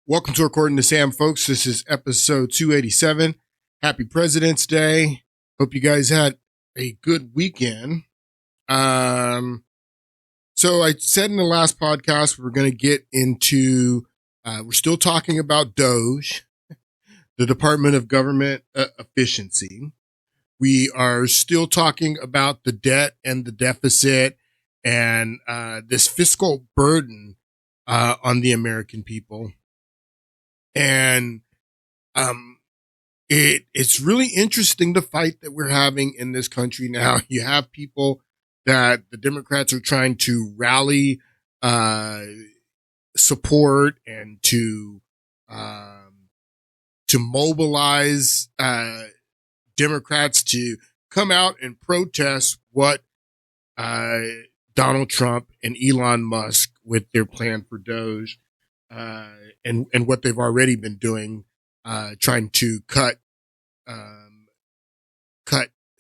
Welcome to According to Sam, folks. This is episode 287. Happy President's Day. Hope you guys had a good weekend. So I said in the last podcast, we're going to get into, we're still talking about DOGE, the Department of Government Efficiency. We are still talking about the debt and the deficit and this fiscal burden on the American people. And it's really interesting, the fight that we're having in this country now. You have people that the Democrats are trying to rally support and to mobilize Democrats to come out and protest what Donald Trump and Elon Musk with their plan for DOGE. And what they've already been doing, trying to cut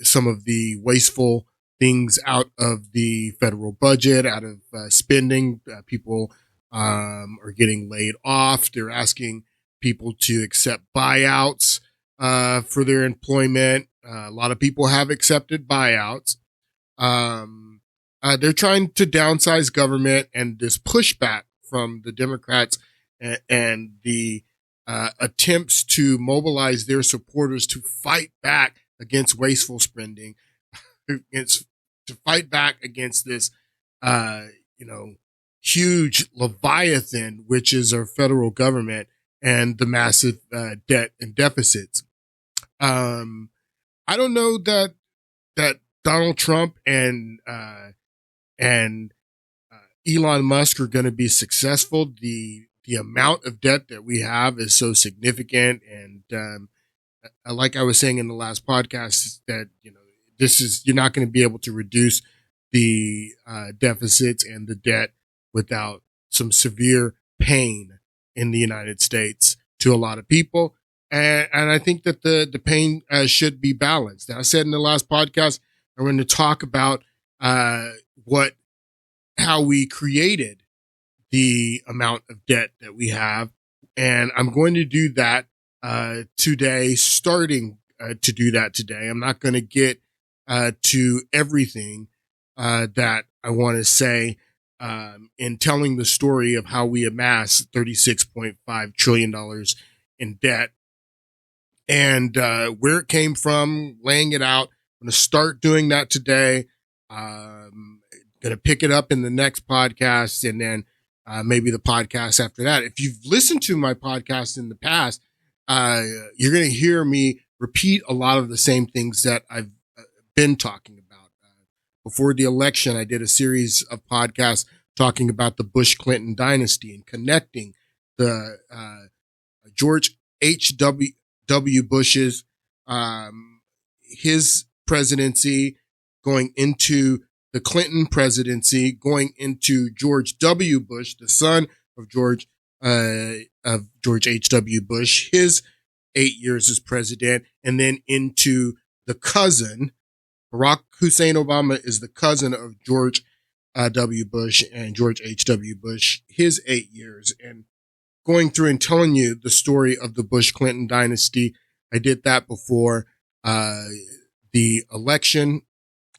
some of the wasteful things out of the federal budget, out of spending. People are getting laid off. They're asking people to accept buyouts for their employment. A lot of people have accepted buyouts. They're trying to downsize government, and this pushback from the Democrats and the attempts to mobilize their supporters to fight back against wasteful spending, to fight back against this, huge leviathan, which is our federal government and the massive debt and deficits. I don't know that Donald Trump and Elon Musk are going to be successful. The amount of debt that we have is so significant. And, like I was saying in the last podcast, that, you're not going to be able to reduce the, deficits and the debt without some severe pain in the United States to a lot of people. And I think that the pain, should be balanced. Now, I said in the last podcast, I'm going to talk about, how we created the amount of debt that we have. And I'm going to do that today, starting to do that today. I'm not going to get to everything that I want to say in telling the story of how we amassed $36.5 trillion in debt and where it came from, laying it out. I'm going to start doing that today. Going to pick it up in the next podcast, and then maybe the podcast after that. If you've listened to my podcast in the past, you're going to hear me repeat a lot of the same things that I've been talking about. Before the election, I did a series of podcasts talking about the Bush-Clinton dynasty and connecting the George H.W. Bush's his presidency going into the Clinton presidency, going into George W. Bush, the son of George H.W. Bush, his 8 years as president, and then into the cousin. Barack Hussein Obama is the cousin of George W. Bush and George H.W. Bush, his 8 years, and going through and telling you the story of the Bush-Clinton dynasty. I did that before the election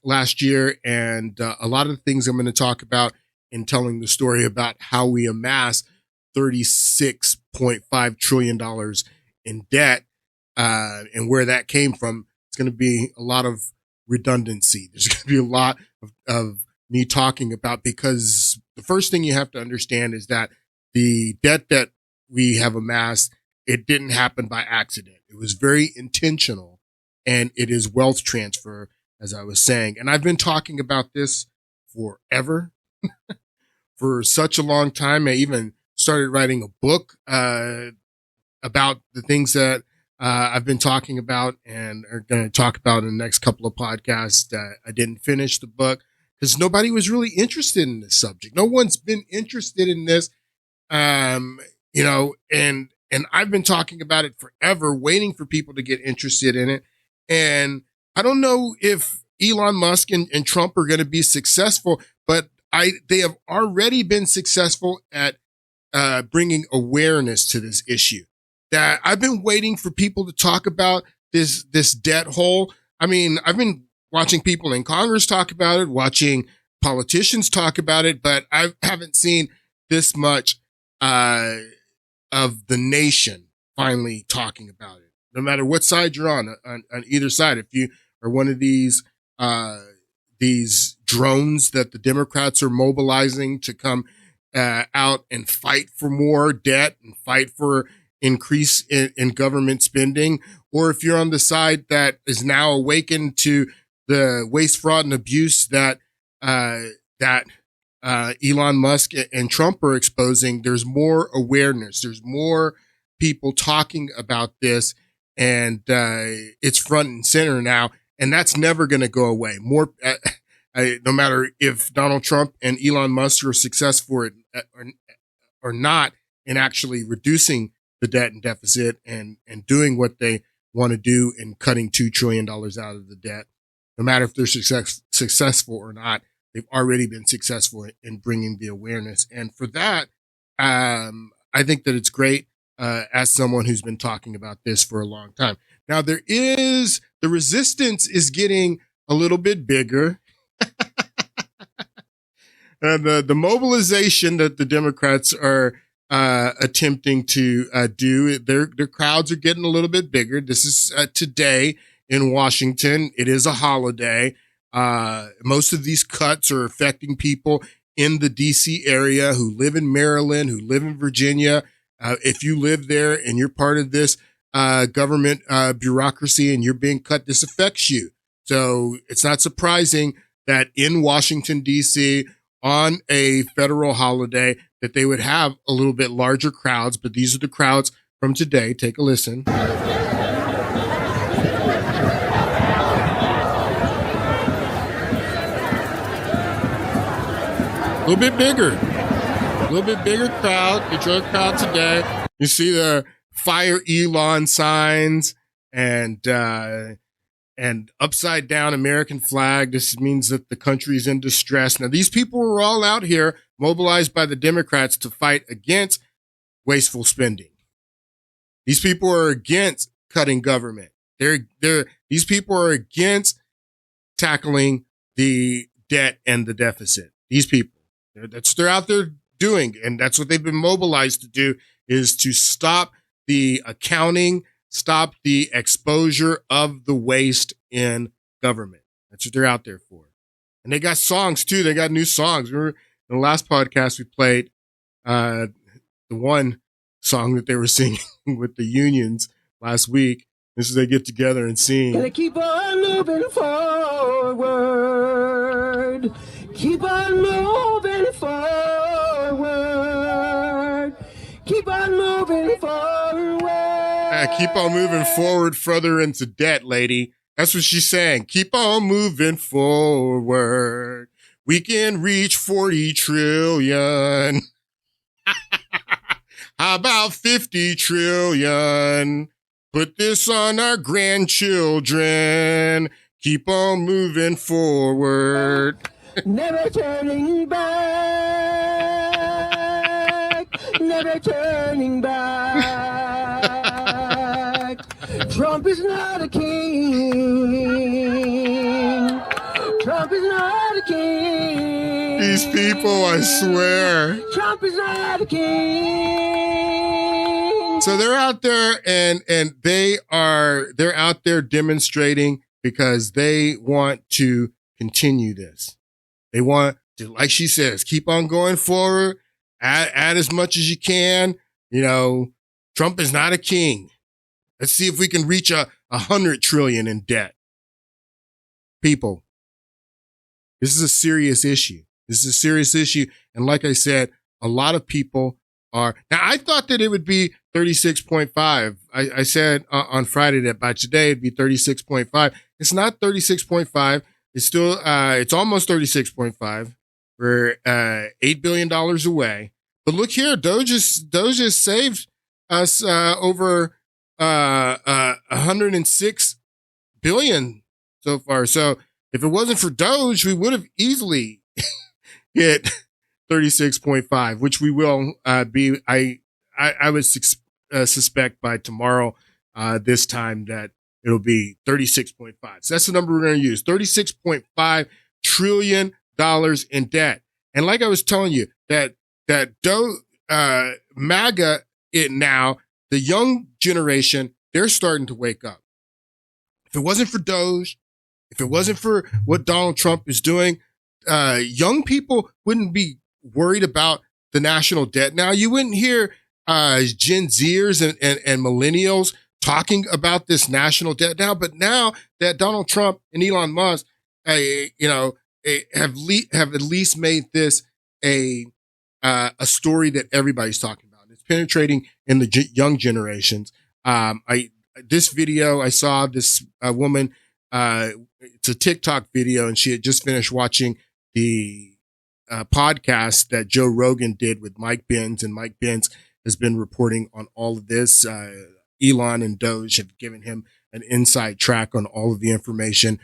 last year, and a lot of the things I'm going to talk about in telling the story about how we amassed $36.5 trillion in debt and where that came from. It's going to be a lot of redundancy. There's going to be a lot of me talking about, because the first thing you have to understand is that the debt that we have amassed, it didn't happen by accident. It was very intentional, and it is wealth transfer, as I was saying. And I've been talking about this forever, for such a long time. I even started writing a book about the things that I've been talking about and are going to talk about in the next couple of podcasts. I didn't finish the book because nobody was really interested in this subject. No one's been interested in this, and I've been talking about it forever, waiting for people to get interested in it. And I don't know if Elon Musk and Trump are going to be successful, but they have already been successful at bringing awareness to this issue. That I've been waiting for people to talk about this debt hole. I mean, I've been watching people in Congress talk about it, watching politicians talk about it, but I haven't seen this much of the nation finally talking about it. No matter what side you're on either side. If you are one of these drones that the Democrats are mobilizing to come out and fight for more debt and fight for increase in government spending, or if you're on the side that is now awakened to the waste, fraud, and abuse that Elon Musk and Trump are exposing, there's more awareness. There's more people talking about this, and it's front and center now, and that's never going to go away. More, no matter if Donald Trump and Elon Musk are successful or not in actually reducing the debt and deficit and doing what they want to do and cutting $2 trillion out of the debt, no matter if they're successful or not, they've already been successful in bringing the awareness. And for that, I think that it's great as someone who's been talking about this for a long time. Now, the resistance is getting a little bit bigger. The mobilization that the Democrats are attempting to do, their crowds are getting a little bit bigger. This is today in Washington. It is a holiday. Most of these cuts are affecting people in the DC area who live in Maryland, who live in Virginia. If you live there and you're part of this government bureaucracy and you're being cut, this affects you. So it's not surprising that in Washington, DC, on a federal holiday, that they would have a little bit larger crowds. But these are the crowds from today. Take a listen. A little bit bigger crowd, Detroit crowd today. You see the Fire Elon signs and upside down American flag. This means that the country is in distress. Now, these people were all out here mobilized by the Democrats to fight against wasteful spending. These people are against cutting government. These people are against tackling the debt and the deficit. These people, that's what they're out there doing. And that's what they've been mobilized to do, is to stop the accounting, stop the exposure of the waste in government. That's what they're out there for. And they got songs too. They got new songs. Remember in the last podcast we played the one song that they were singing with the unions last week. This is they get together and sing. Gonna keep on moving forward. Keep on moving forward. Keep on moving forward. Keep on moving forward further into debt, lady. That's what she's saying. Keep on moving forward. We can reach 40 trillion. How about 50 trillion? Put this on our grandchildren. Keep on moving forward. Never turning back. Never turning back. Trump is not a king. Trump is not a king. These people, I swear. Trump is not a king. So they're out there and they're out there demonstrating because they want to continue this. They want to, like she says, keep on going forward, add as much as you can. You know, Trump is not a king. Let's see if we can reach 100 trillion in debt. People, this is a serious issue. This is a serious issue. And like I said, a lot of people are. Now, I thought that it would be 36.5. I said on Friday that by today it'd be 36.5. It's not 36.5. It's still, it's almost 36.5. We're $8 billion away. But look here, DOGE has saved us over 106 billion so far. So if it wasn't for DOGE, we would have easily hit 36.5, which we will be. I would suspect by tomorrow this time that it'll be 36.5. So that's the number we're going to use. $36.5 trillion in debt. And like I was telling you, that MAGA it now, the young generation, they're starting to wake up. If it wasn't for DOGE, if it wasn't for what Donald Trump is doing, young people wouldn't be worried about the national debt. Now, you wouldn't hear Gen Zers and millennials talking about this national debt now, but now that Donald Trump and Elon Musk, have at least made this a story that everybody's talking about. It's penetrating in the young generations. This video, I saw this woman, it's a TikTok video, and she had just finished watching the podcast that Joe Rogan did with Mike Benz, and Mike Benz has been reporting on all of this. Elon and DOGE have given him an inside track on all of the information.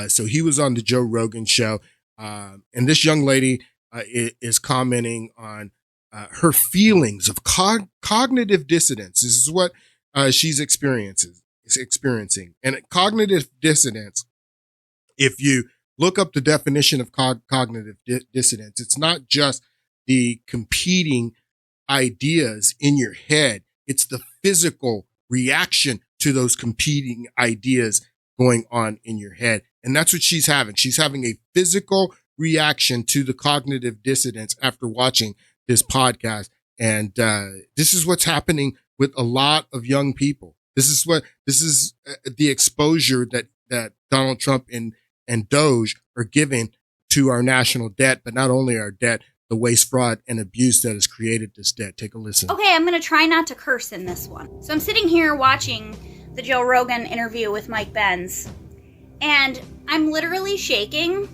So he was on the Joe Rogan show, and this young lady is commenting on her feelings of cognitive dissonance. This is what she's experiencing. And cognitive dissonance, if you look up the definition of cognitive dissonance, it's not just the competing ideas in your head. It's the physical reaction to those competing ideas going on in your head. And that's what she's having. She's having a physical reaction to the cognitive dissonance after watching this podcast. And this is what's happening with a lot of young people. This is the exposure that Donald Trump and DOGE are giving to our national debt, but not only our debt, the waste, fraud, and abuse that has created this debt. Take a listen. Okay, I'm going to try not to curse in this one. So I'm sitting here watching the Joe Rogan interview with Mike Benz, and I'm literally shaking.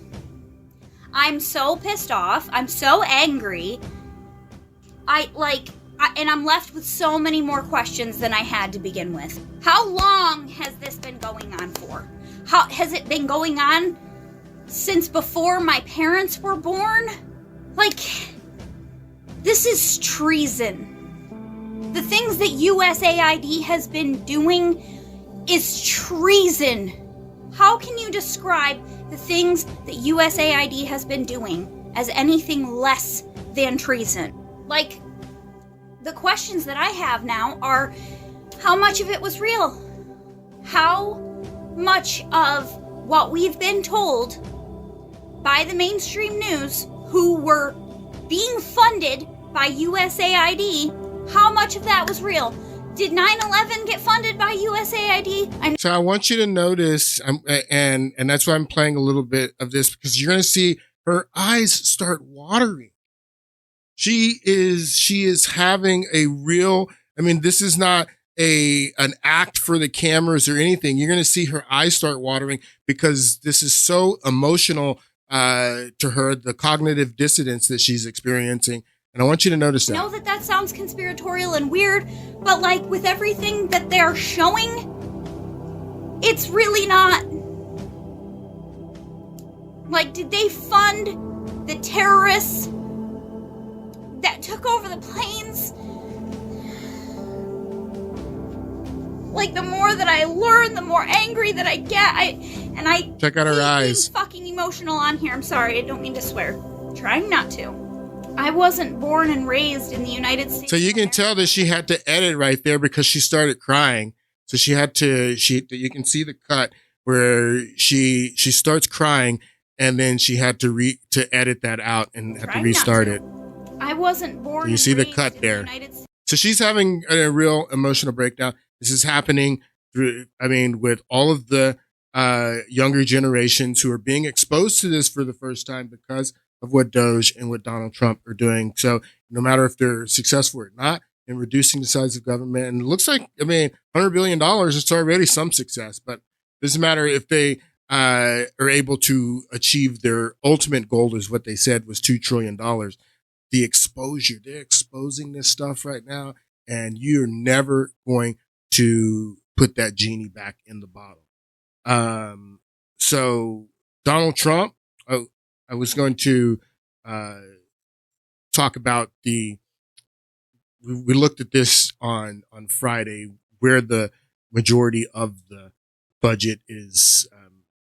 I'm so pissed off. I'm so angry. And I'm left with so many more questions than I had to begin with. How long has this been going on for? How has it been going on since before my parents were born? This is treason. The things that USAID has been doing is treason. How can you describe the things that USAID has been doing as anything less than treason? The questions that I have now are, how much of it was real? How much of what we've been told by the mainstream news, who were being funded by USAID, how much of that was real? Did 9/11 get funded by USAID? So I want you to notice, and that's why I'm playing a little bit of this, because you're going to see her eyes start watering. She is having a real, this is not an act for the cameras or anything. You're going to see her eyes start watering because this is so emotional to her, the cognitive dissonance that she's experiencing. And I want you to notice that. I know that sounds conspiratorial and weird, but with everything that they're showing, it's really not. Did they fund the terrorists that took over the planes? The more that I learn, the more angry that I get. I check out her eyes. Fucking emotional on here. I'm sorry. I don't mean to swear. Trying not to. I wasn't born and raised in the United States. So you can tell that she had to edit right there because she started crying. So she had to. You can see the cut where she starts crying, and then she had to edit that out and have to restart it. I wasn't born. So you see the cut there. So she's having a real emotional breakdown. This is happening with all of the younger generations who are being exposed to this for the first time because of what DOGE and what Donald Trump are doing. So no matter if they're successful or not in reducing the size of government, and it looks like, $100 billion, it's already some success, but it doesn't matter if they are able to achieve their ultimate goal, is what they said was $2 trillion. The exposure, they're exposing this stuff right now, and you're never going to put that genie back in the bottle. So Donald Trump, I was going to talk about we looked at this on Friday, where the majority of the budget is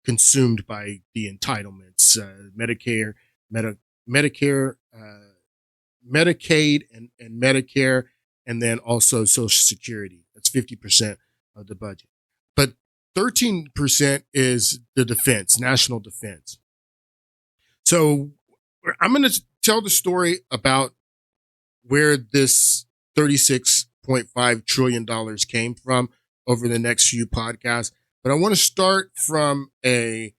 consumed by the entitlements, Medicare, Medicare, Medicaid, and Medicare, and then also Social Security. That's 50% of the budget. But 13% is the defense, national defense. So I'm going to tell the story about where this $36.5 trillion came from over the next few podcasts. But I want to start from a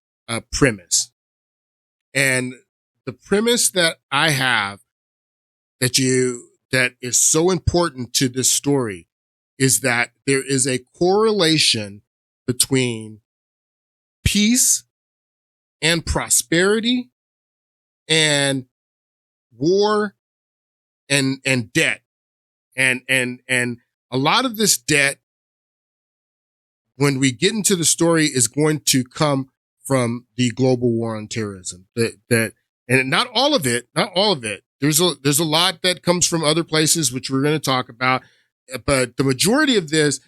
premise. And the premise that I have that is so important to this story is that there is a correlation between peace and prosperity and war and debt. And a lot of this debt, when we get into the story, is going to come from the global war on terrorism. And not all of it. There's a lot that comes from other places, which we're going to talk about. But the majority of this,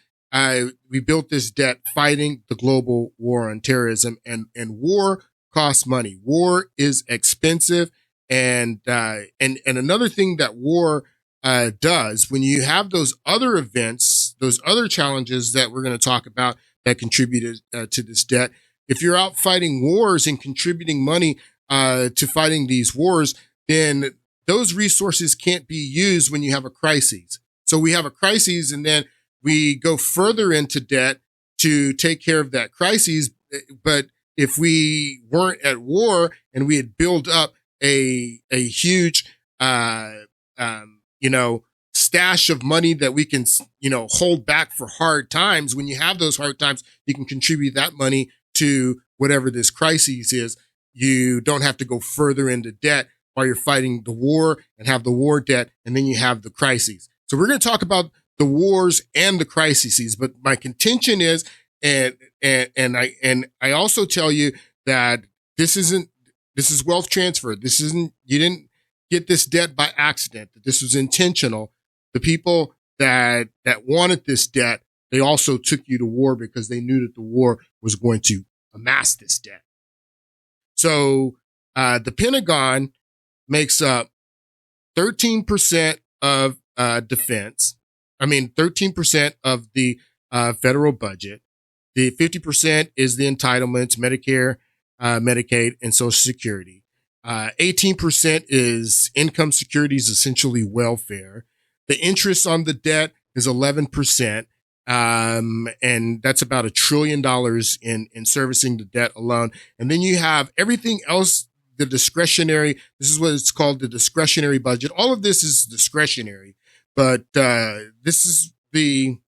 we built this debt fighting the global war on terrorism, and war costs money. War is expensive. And another thing that war does, when you have those other events, those other challenges that we're going to talk about that contributed to this debt, if you're out fighting wars and contributing money to fighting these wars, then those resources can't be used when you have a crisis. So we have a crisis, and then we go further into debt to take care of that crisis. But if we weren't at war and we had built up a huge, stash of money that we can, hold back for hard times, when you have those hard times, you can contribute that money to whatever this crisis is. You don't have to go further into debt while you're fighting the war and have the war debt, and then you have the crises. So we're going to talk about the wars and the crises, but my contention is, and I also tell you that this is wealth transfer. You didn't get this debt by accident. This was intentional. The people that wanted this debt, they also took you to war because they knew that the war was going to amass this debt. So the Pentagon makes up 13% of defense. 13% of the federal budget. The 50% is the entitlements, Medicare, Medicaid, and Social Security. 18% is income securities, essentially welfare. The interest on the debt is 11%. And that's about $1 trillion in servicing the debt alone. And then you have everything else, the discretionary. This is what it's called, the discretionary budget. All of this is discretionary, but this is the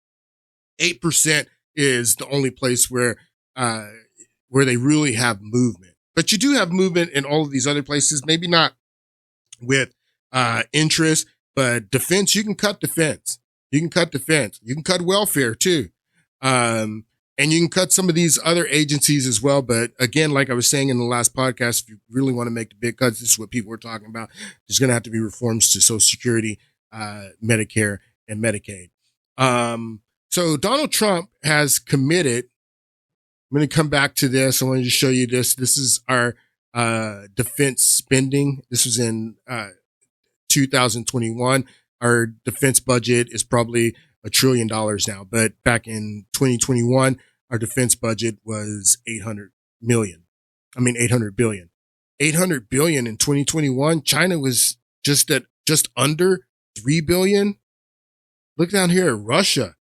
8% is the only place where they really have movement. But you do have movement in all of these other places, maybe not with interest, but defense, you can cut defense. You can cut defense. You can cut welfare too. And you can cut some of these other agencies as well. But again, like I was saying in the last podcast, if you really want to make the big cuts, this is what people were talking about. There's going to have to be reforms to Social Security, Medicare, and Medicaid. So Donald Trump has committed. I'm going to come back to this. I wanted to show you this. This is our defense spending. This was in 2021. Our defense budget is probably $1 trillion now, but back in 2021, our defense budget was 800 billion. 800 billion in 2021. China was just under 3 billion. Look down here, Russia,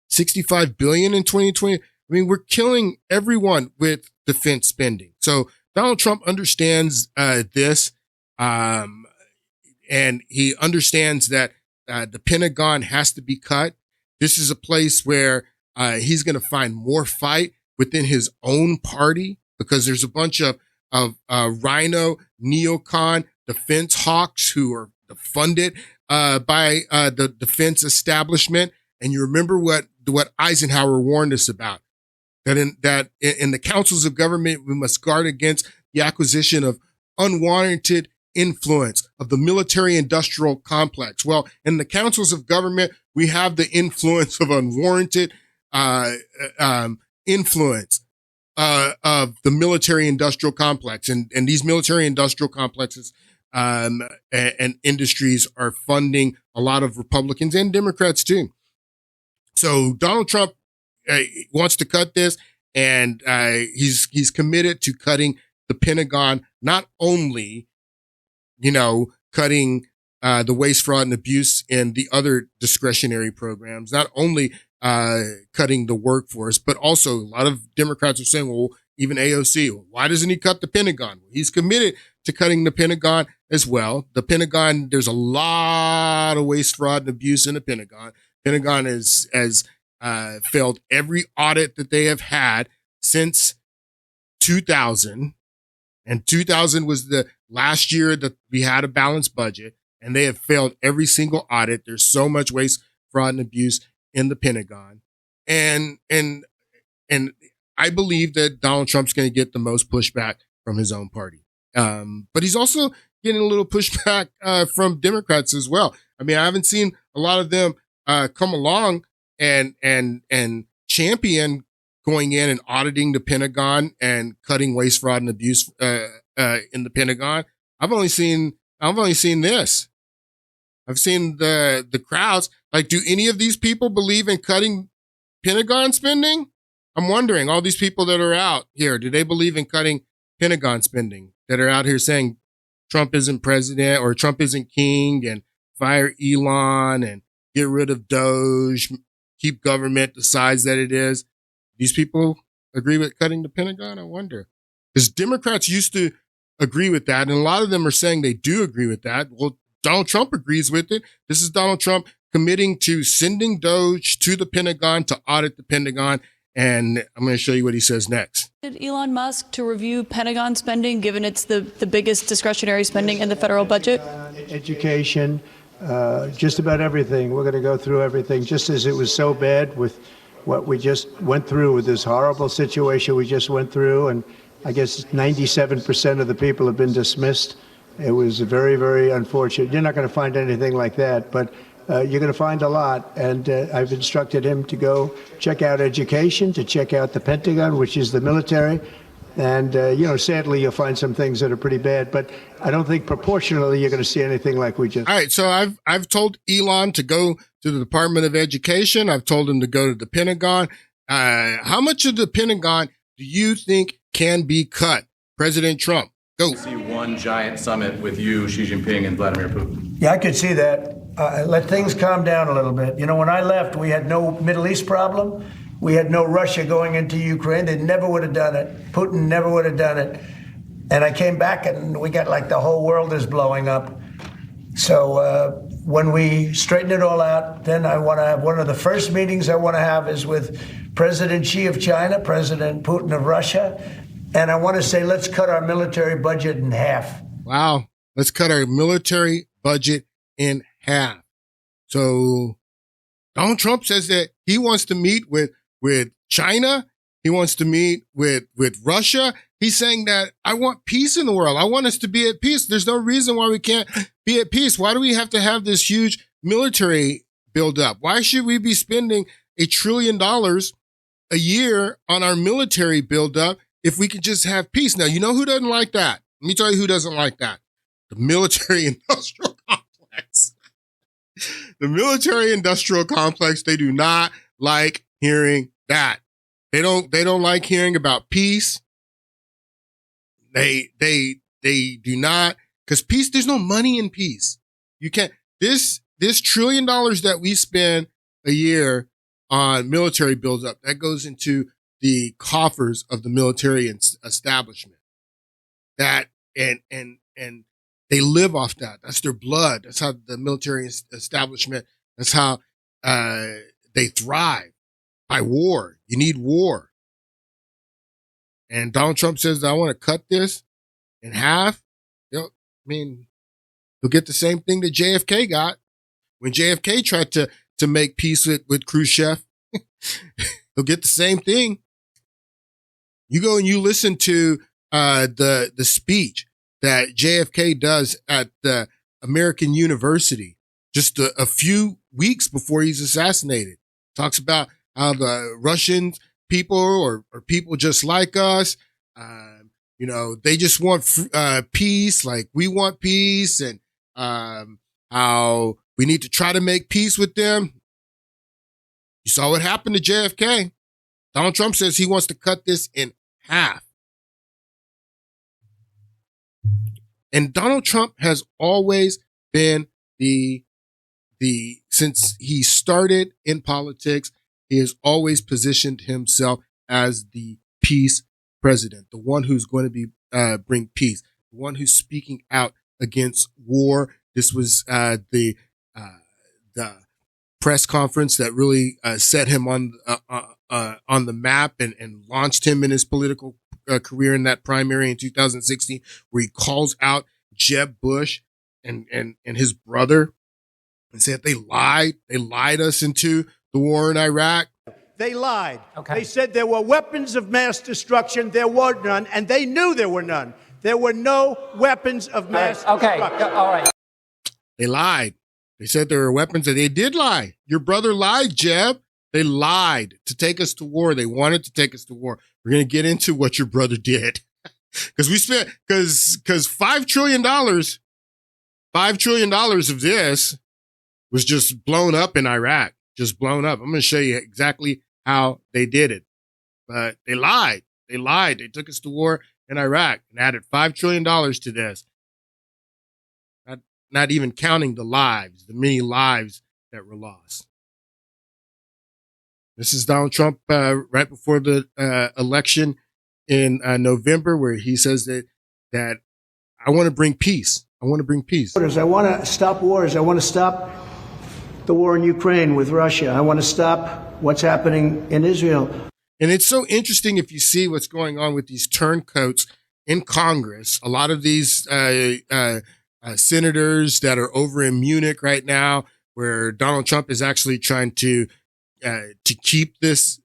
65 billion in 2020. We're killing everyone with defense spending. So Donald Trump understands this, and he understands that the Pentagon has to be cut. This is a place where he's going to find more fight within his own party, because there's a bunch of rhino, neocon defense hawks who are funded by the defense establishment. And you remember what Eisenhower warned us about, that in the councils of government, we must guard against the acquisition of unwarranted influence of the military industrial complex. Well, in the councils of government, we have the influence of unwarranted influence of the military industrial complex. And these military industrial complexes and industries are funding a lot of Republicans and Democrats too. So Donald Trump wants to cut this, and he's committed to cutting the Pentagon, not only, cutting the waste, fraud, and abuse in the other discretionary programs, not only cutting the workforce, but also a lot of Democrats are saying, well, even AOC, why doesn't he cut the Pentagon? He's committed to cutting the Pentagon as well. The Pentagon, there's a lot of waste, fraud, and abuse in the Pentagon. Pentagon has failed every audit that they have had since 2000. And 2000 was the last year that we had a balanced budget, and they have failed every single audit. There's so much waste, fraud, and abuse in the Pentagon. And I believe that Donald Trump's going to get the most pushback from his own party. But he's also getting a little pushback from Democrats as well. I mean, I haven't seen a lot of them come along and champion going in and auditing the Pentagon and cutting waste, fraud, and abuse in the Pentagon. I've only seen this. I've seen the crowds. Like, do any of these people believe in cutting Pentagon spending? I'm wondering, all these people that are out here, do they believe in cutting Pentagon spending, that are out here saying Trump isn't president or Trump isn't king, and fire Elon and get rid of DOGE, keep government the size that it is? These people agree with cutting the Pentagon? I wonder. Because Democrats used to agree with that, and a lot of them are saying they do agree with that. Well, Donald Trump agrees with it. This is Donald Trump committing to sending DOGE to the Pentagon to audit the Pentagon. And I'm going to show you what he says next. Did Elon Musk to review Pentagon spending, given it's the biggest discretionary spending in the federal budget? Education, just about everything. We're going to go through everything, just as it was so bad with what we just went through with this horrible situation we just went through. And I guess 97% of the people have been dismissed. It was very, very unfortunate. You're not going to find anything like that, but you're going to find a lot. And I've instructed him to go check out education, to check out the Pentagon, which is the military. And, sadly, you'll find some things that are pretty bad. But I don't think proportionally you're going to see anything like we just. All right. So I've told Elon to go to the Department of Education. I've told him to go to the Pentagon. How much of the Pentagon do you think can be cut? President Trump, go. See one giant summit with you, Xi Jinping, and Vladimir Putin. Yeah, I could see that. Let things calm down a little bit. When I left, we had no Middle East problem. We had no Russia going into Ukraine. They never would have done it. Putin never would have done it. And I came back and we got like the whole world is blowing up. So when we straighten it all out, then I want to have one of the first meetings I want to have is with President Xi of China, President Putin of Russia. And I want to say, let's cut our military budget in half. Wow. Let's cut our military budget in half. So Donald Trump says that he wants to meet with China. He wants to meet with Russia. He's saying that I want peace in the world. I want us to be at peace. There's no reason why we can't be at peace. Why do we have to have this huge military buildup? Why should we be spending $1 trillion a year on our military buildup if we could just have peace? Now, you know who doesn't like that? Let me tell you who doesn't like that. The military industrial complex. The military industrial complex, they do not like hearing that. They don't like hearing about peace. They do not, because peace, there's no money in peace. You can't, this $1 trillion that we spend a year on military buildup, that goes into the coffers of the military establishment. That, and they live off that. That's their blood. That's how the military establishment, that's how they thrive. By war. You need war. And Donald Trump says, I want to cut this in half. He'll get the same thing that JFK got when JFK tried to make peace with Khrushchev. He'll get the same thing. You go and you listen to the speech that JFK does at the American University just a few weeks before he's assassinated. Talks about how the Russian people or people just like us, they just want peace, like we want peace, and how we need to try to make peace with them. You saw what happened to JFK. Donald Trump says he wants to cut this in half. And Donald Trump has always been since he started in politics, he has always positioned himself as the peace president, the one who's going to be bring peace, the one who's speaking out against war. This was the press conference that really set him on the map and launched him in his political career in that primary in 2016, where he calls out Jeb Bush and his brother and said they lied us into the war in Iraq. They lied. Okay. They said there were weapons of mass destruction. There were none, and they knew there were none. There were no weapons of mass destruction. All right. They lied. They said there were weapons, and they did lie. Your brother lied, Jeb. They lied to take us to war. They wanted to take us to war. We're going to get into what your brother did. Because $5 trillion of this was just blown up in Iraq. Just blown up. I'm going to show you exactly how they did it. But they lied. They lied. They took us to war in Iraq and added $5 trillion to this. Not even counting the many lives that were lost. This is Donald Trump right before the election in November, where he says that I want to bring peace. I want to bring peace. I want to stop wars. I want to stop the war in Ukraine with Russia. I want to stop what's happening in Israel. And it's so interesting if you see what's going on with these turncoats in Congress. A lot of these senators that are over in Munich right now, where Donald Trump is actually trying to keep this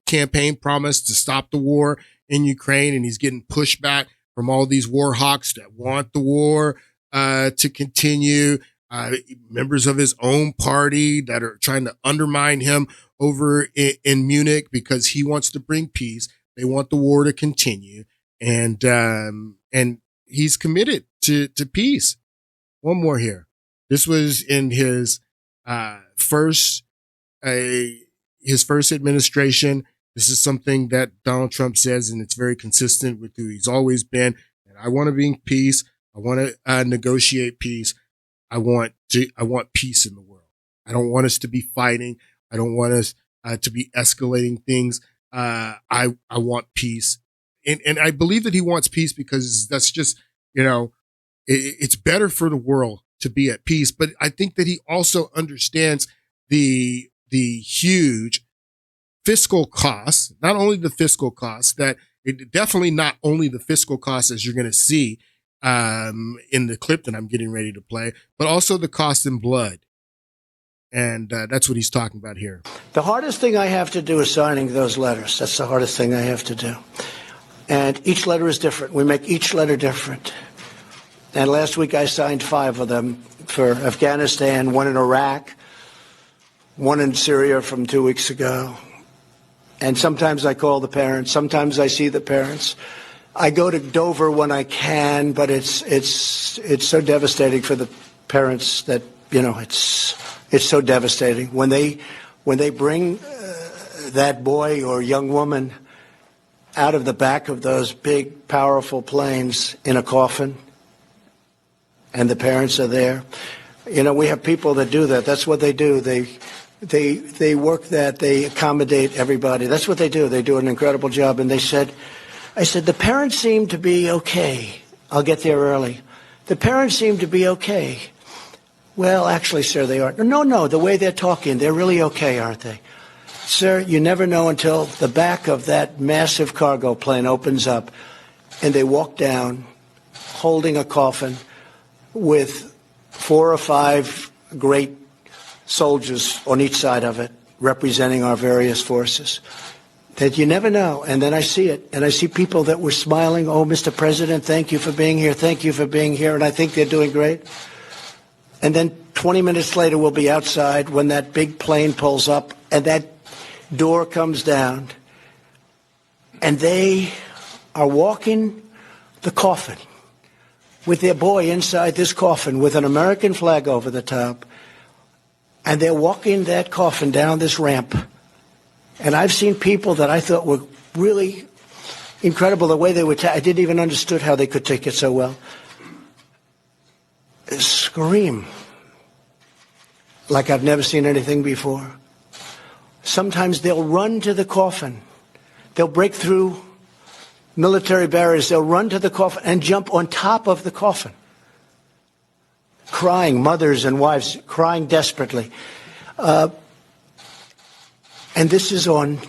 campaign promise to stop the war in Ukraine, and he's getting pushback from all these war hawks that want the war to continue. Members of his own party that are trying to undermine him over in Munich because he wants to bring peace. They want the war to continue, and he's committed to peace. One more here. This was in his first administration. This is something that Donald Trump says, and it's very consistent with who he's always been. And I want to bring peace. I want to negotiate peace. I want peace in the world. I don't want us to be fighting. I don't want us to be escalating things. I want peace. And I believe that he wants peace because that's just, it's better for the world to be at peace. But I think that he also understands the huge fiscal costs, not only the fiscal costs, definitely not only the fiscal costs as you're going to see in the clip that I'm getting ready to play, but also the cost in blood. And that's what he's talking about here. The hardest thing I have to do is signing those letters. That's the hardest thing I have to do. And each letter is different. We make each letter different. And last week I signed 5 of them for Afghanistan, 1 in Iraq, 1 in Syria from 2 weeks ago. And sometimes I call the parents. Sometimes I see the parents. I go to Dover when I can, but it's so devastating for the parents that, it's so devastating. When they bring that boy or young woman out of the back of those big, powerful planes in a coffin, and the parents are there. We have people that do that. That's what they do. They work that. They accommodate everybody. That's what they do. They do an incredible job. And I said, the parents seem to be okay. I'll get there early. The parents seem to be okay. Well, actually, sir, they aren't. No, the way they're talking, they're really okay, aren't they? Sir, you never know until the back of that massive cargo plane opens up and they walk down holding a coffin with 4 or 5 great soldiers on each side of it representing our various forces. that you never know. And then I see it, and I see people that were smiling, oh, Mr. President, thank you for being here, thank you for being here, and I think they're doing great. And then 20 minutes later, we'll be outside when that big plane pulls up, and that door comes down, and they are walking the coffin with their boy inside this coffin with an American flag over the top, and they're walking that coffin down this ramp. And I've seen people that I thought were really incredible the way they would. I didn't even understood how they could take it so well. Scream like I've never seen anything before. Sometimes they'll run to the coffin. They'll break through military barriers. They'll run to the coffin and jump on top of the coffin, crying, mothers and wives crying desperately. And this is on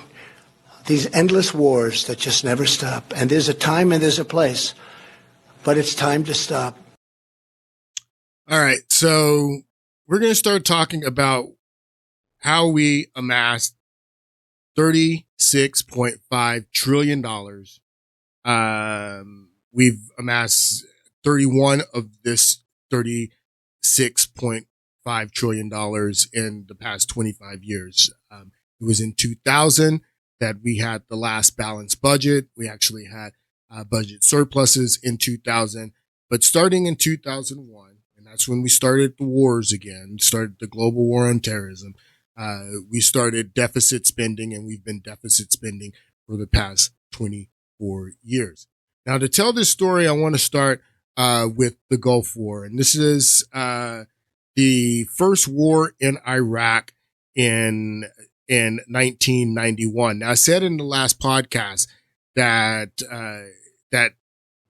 these endless wars that just never stop. And there's a time and there's a place, but it's time to stop. All right. So we're going to start talking about how we amassed $36.5 trillion. We've amassed 31 of this $36.5 trillion in the past 25 years. It was in 2000 that we had the last balanced budget. We actually had budget surpluses in 2000, but starting in 2001, and that's when we started the wars again, started the global war on terrorism. We started deficit spending, and we've been deficit spending for the past 24 years. Now, to tell this story, I want to start with the Gulf War, and this is the first war in Iraq in 1991. Now, I said in the last podcast that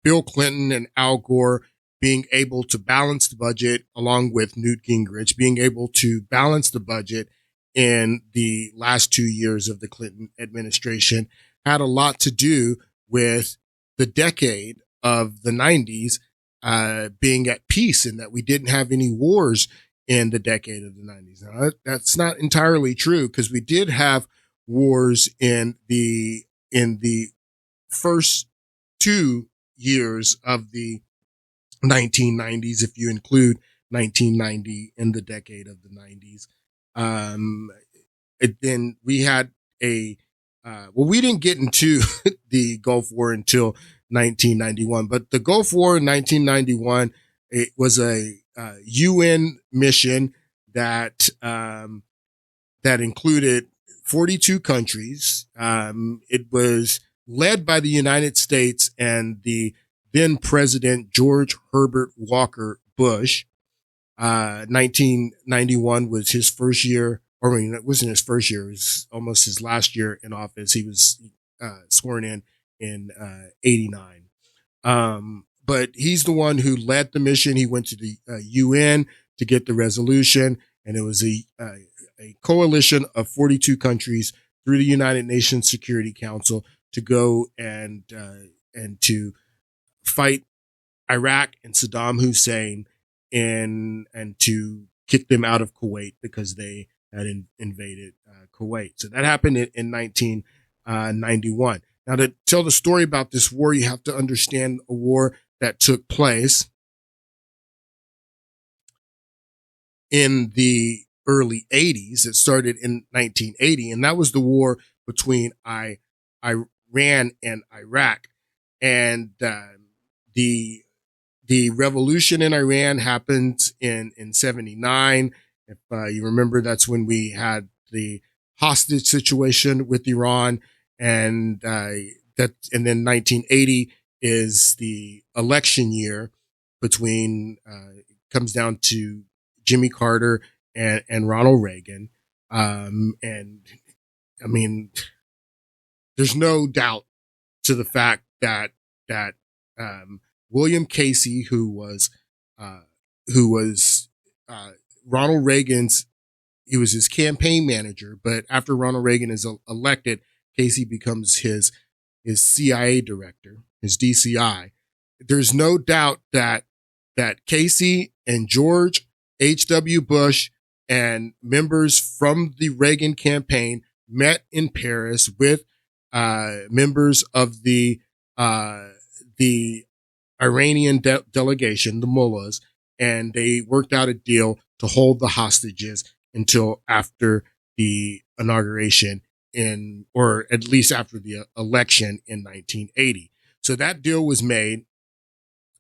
Bill Clinton and Al Gore being able to balance the budget, along with Newt Gingrich, being able to balance the budget in the last 2 years of the Clinton administration, had a lot to do with the decade of the 90s being at peace, and that we didn't have any wars in the decade of the 90s. Now, that's not entirely true, because we did have wars in the first 2 years of the 1990s, if you include 1990 in the decade of the 90s. Then we had we didn't get into the Gulf War until 1991, but the Gulf War in 1991, it was a UN mission that included 42 countries. It was led by the United States and the then President George Herbert Walker Bush. 1991 was his first year, or I mean, it wasn't his first year, it was almost his last year in office. He was sworn in 89. But he's the one who led the mission. He went to the UN to get the resolution, and it was a coalition of 42 countries through the United Nations Security Council to go and to fight Iraq and Saddam Hussein and to kick them out of Kuwait because they had invaded Kuwait. So that happened in 1991. Now, to tell the story about this war, you have to understand a war that took place in the early 80s. It started in 1980, and that was the war between Iran and Iraq. And the revolution in Iran happened in 79. If you remember, that's when we had the hostage situation with Iran, and then 1980 is the election year between comes down to Jimmy Carter and Ronald Reagan. And I mean, there's no doubt to the fact that William Casey, who was Ronald Reagan's, he was his campaign manager, but after Ronald Reagan is elected, Casey becomes his CIA director, his DCI. There's no doubt that Casey and George H.W. Bush and members from the Reagan campaign met in Paris with members of the Iranian delegation, the mullahs, and they worked out a deal to hold the hostages until after the inauguration or at least after the election in 1980. So that deal was made,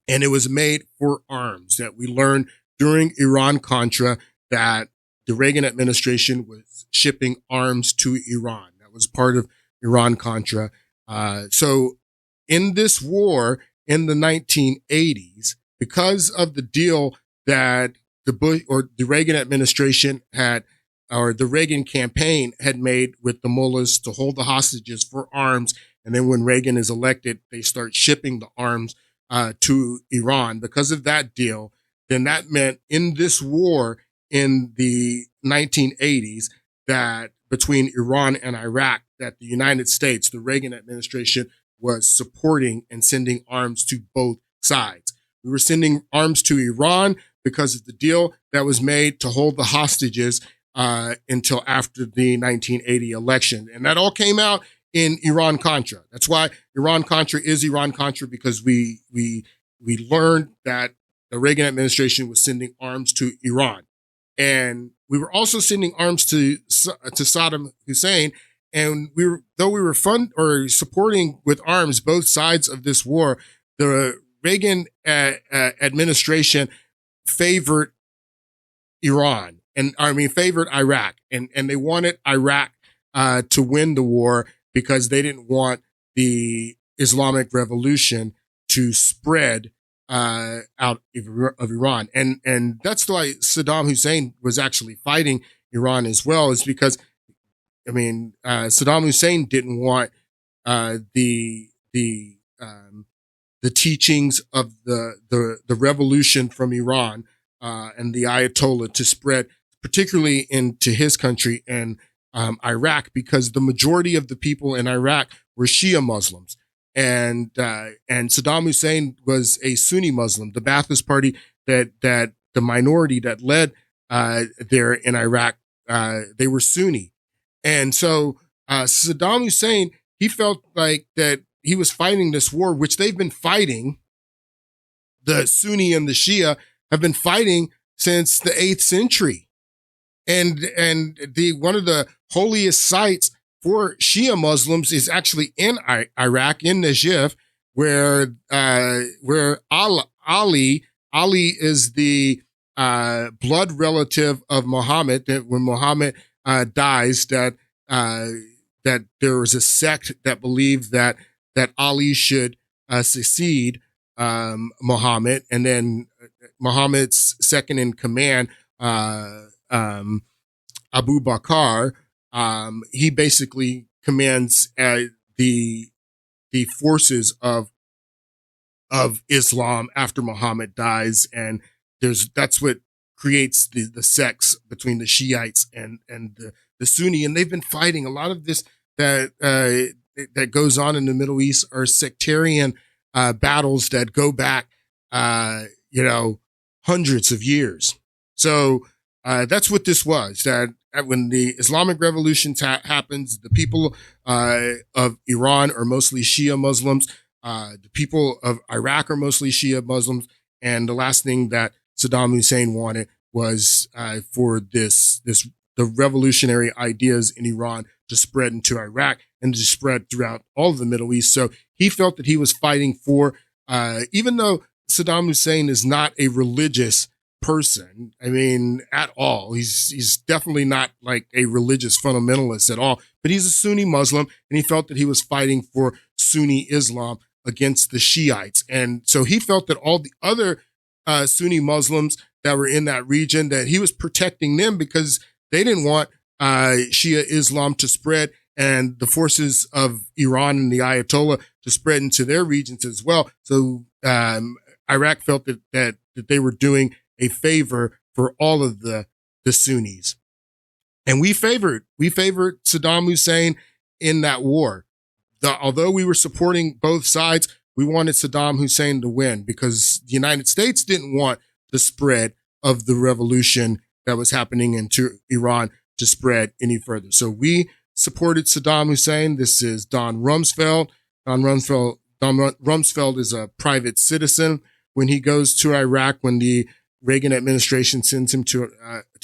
and it was made for arms that we learned during Iran-Contra that the Reagan administration was shipping arms to Iran. That was part of Iran-Contra. So in this war in the 1980s, because of the deal that the Reagan administration or the Reagan campaign had made with the mullahs to hold the hostages for arms, and then when Reagan is elected, they start shipping the arms to Iran. Because of that deal, then that meant in this war in the 1980s that between Iran and Iraq, that the United States, the Reagan administration, was supporting and sending arms to both sides. We were sending arms to Iran because of the deal that was made to hold the hostages until after the 1980 election. And that all came out in Iran-Contra. That's why Iran-Contra is Iran-Contra, because we learned that the Reagan administration was sending arms to Iran. And we were also sending arms to Saddam Hussein. And though we were supporting with arms both sides of this war, the Reagan administration favored Iran favored Iraq, and they wanted Iraq to win the war because they didn't want the Islamic Revolution to spread out of Iran. And that's why Saddam Hussein was actually fighting Iran as well, is because, Saddam Hussein didn't want the teachings of the revolution from Iran and the Ayatollah to spread, particularly into his country and Iraq, because the majority of the people in Iraq were Shia Muslims. And Saddam Hussein was a Sunni Muslim. The Ba'athist Party, that the minority that led there in Iraq, they were Sunni. And so Saddam Hussein, he felt like that he was fighting this war, which they've been fighting. The Sunni and the Shia have been fighting since the 8th century. And one of the holiest sites for Shia Muslims is actually in Iraq, in Najaf, where Ali is the blood relative of Muhammad. That when Muhammad dies, that there was a sect that believed that Ali should succeed Muhammad, and then Muhammad's second in command, Abu Bakr, he basically commands the forces of Islam after Muhammad dies, and that's what creates the sects between the Shiites and the Sunni, and they've been fighting. A lot of this that goes on in the Middle East are sectarian battles that go back, hundreds of years. So that's what this was. That when the Islamic Revolution happens, the people of Iran are mostly Shia Muslims. The people of Iraq are mostly Shia Muslims. And the last thing that Saddam Hussein wanted was for the revolutionary ideas in Iran to spread into Iraq and to spread throughout all of the Middle East. So he felt that he was fighting for, even though Saddam Hussein is not a religious person, at all. He's definitely not like a religious fundamentalist at all, but he's a Sunni Muslim, and he felt that he was fighting for Sunni Islam against the Shiites. And so he felt that all the other Sunni Muslims that were in that region, that he was protecting them because they didn't want Shia Islam to spread and the forces of Iran and the Ayatollah to spread into their regions as well. So Iraq felt that they were doing a favor for all of the Sunnis. And we favored Saddam Hussein in that war. Although we were supporting both sides, we wanted Saddam Hussein to win because the United States didn't want the spread of the revolution that was happening into Iran to spread any further. So we supported Saddam Hussein. This is Don Rumsfeld. Don Rumsfeld is a private citizen. When he goes to Iraq, when the Reagan administration sends him to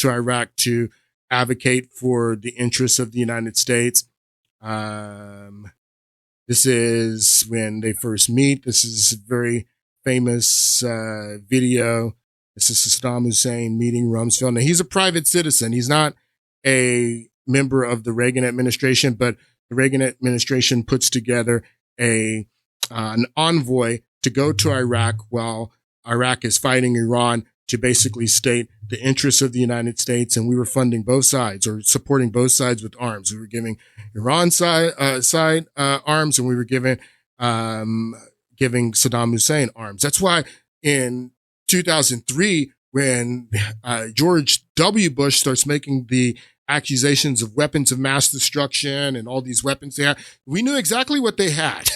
Iraq to advocate for the interests of the United States. This is when they first meet. This is a very famous video. This is Saddam Hussein meeting Rumsfeld. Now, he's a private citizen. He's not a member of the Reagan administration, but the Reagan administration puts together an envoy to go to Iraq while Iraq is fighting Iran to basically state the interests of the United States. And we were funding both sides, or supporting both sides with arms. We were giving Iran side arms, and we were giving Saddam Hussein arms. That's why in 2003, when George W. Bush starts making the accusations of weapons of mass destruction and all these weapons they had, we knew exactly what they had.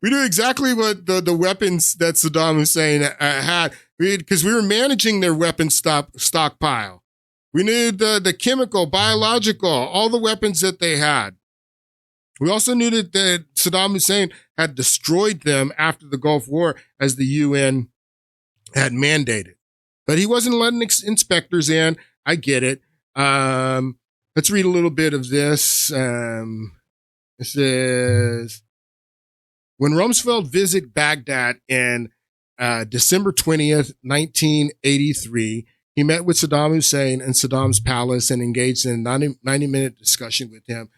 We knew exactly what the weapons that Saddam Hussein had, because we were managing their weapons stockpile. We knew the chemical, biological, all the weapons that they had. We also knew that Saddam Hussein had destroyed them after the Gulf War, as the UN had mandated. But he wasn't letting inspectors in. I get it. Let's read a little bit of this. It says, when Rumsfeld visited Baghdad in December 20th, 1983, he met with Saddam Hussein in Saddam's palace and engaged in a 90-minute discussion with him.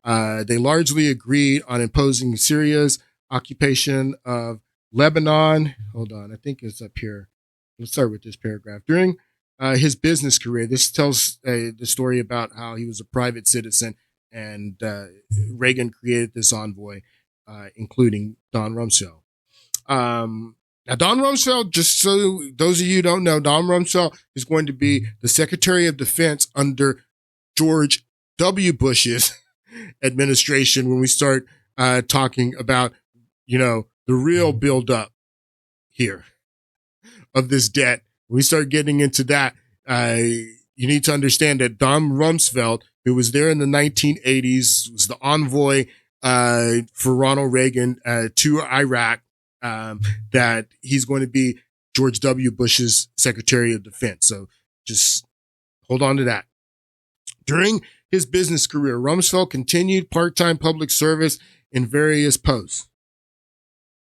They largely agreed on imposing Syria's occupation of Lebanon. Hold on, I think it's up here. Let's start with this paragraph. During his business career, this tells the story about how he was a private citizen, and Reagan created this envoy, including Don Rumsfeld. Now, Don Rumsfeld, just so those of you who don't know, Don Rumsfeld is going to be the Secretary of Defense under George W. Bush's administration when we start talking about, the real buildup here of this debt. When we start getting into that, you need to understand that Don Rumsfeld, who was there in the 1980s, was the envoy for Ronald Reagan to Iraq, that he's going to be George W. Bush's Secretary of Defense. So just hold on to that. During his business career, Rumsfeld continued part-time public service in various posts.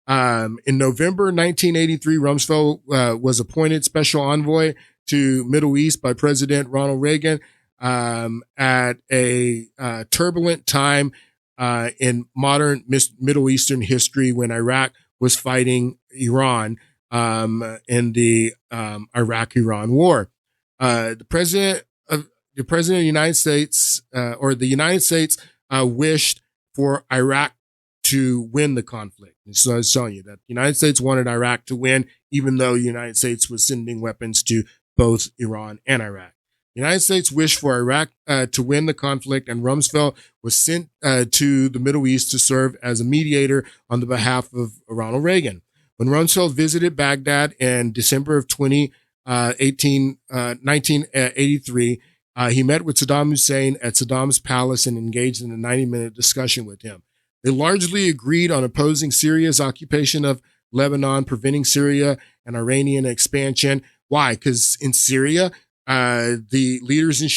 In November 1983, Rumsfeld was appointed special envoy to Middle East by President Ronald Reagan at a turbulent time in modern Middle Eastern history, when Iraq was fighting Iran in the Iraq-Iran War. The president of the United States, or the United States, wished for Iraq to win the conflict. And so I was telling you that the United States wanted Iraq to win, even though the United States was sending weapons to both Iran and Iraq. The United States wished for Iraq to win the conflict, and Rumsfeld was sent to the Middle East to serve as a mediator on the behalf of Ronald Reagan. When Rumsfeld visited Baghdad in December of 1983, he met with Saddam Hussein at Saddam's palace and engaged in a 90-minute discussion with him. They largely agreed on opposing Syria's occupation of Lebanon, preventing Syria and Iranian expansion. Why? Because in Syria, the leaders in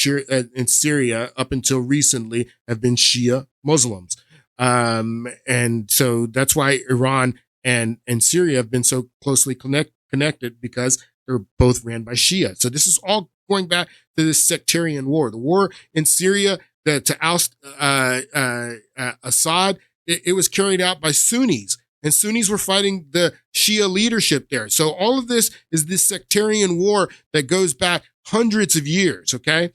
Syria up until recently have been Shia Muslims. And so that's why Iran and Syria have been so closely connected, because they're both ran by Shia. So this is all going back to this sectarian war. The war in Syria to oust Assad, it was carried out by Sunnis, and Sunnis were fighting the Shia leadership there. So all of this is this sectarian war that goes back hundreds of years, okay?